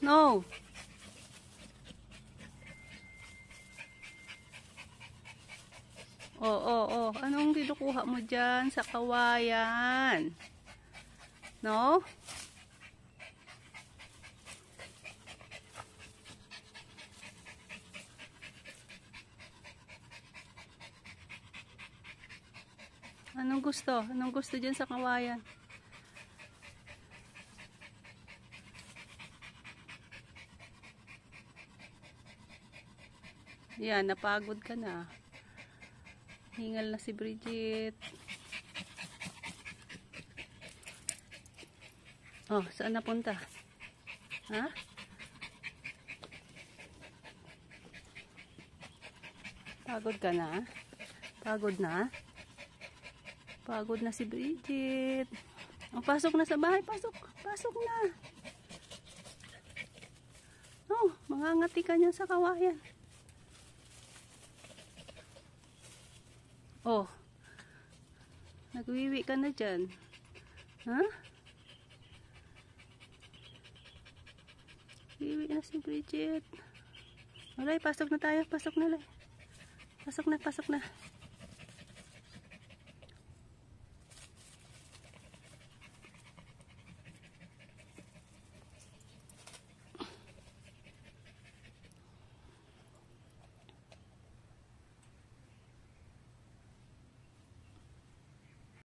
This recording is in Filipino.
No. Oh. Anong kinukuha mo dyan sa kawayan? No? Anong gusto? Anong gusto dyan sa kawayan? Yan, napagod ka na. Hingal na si Bridget. Oh, saan napunta? Ha? Pagod ka na? Pagod na? Pagod na si Bridget. Oh, pasok na sa bahay. Pasok. Pasok na. Oh, mangangati ka niyan sa kawayan. Oh. Nagwiwi ka na dyan. Ha? Wiwi na si Bridget. Alay, pasok na tayo. Pasok na, Lay. Pasok na.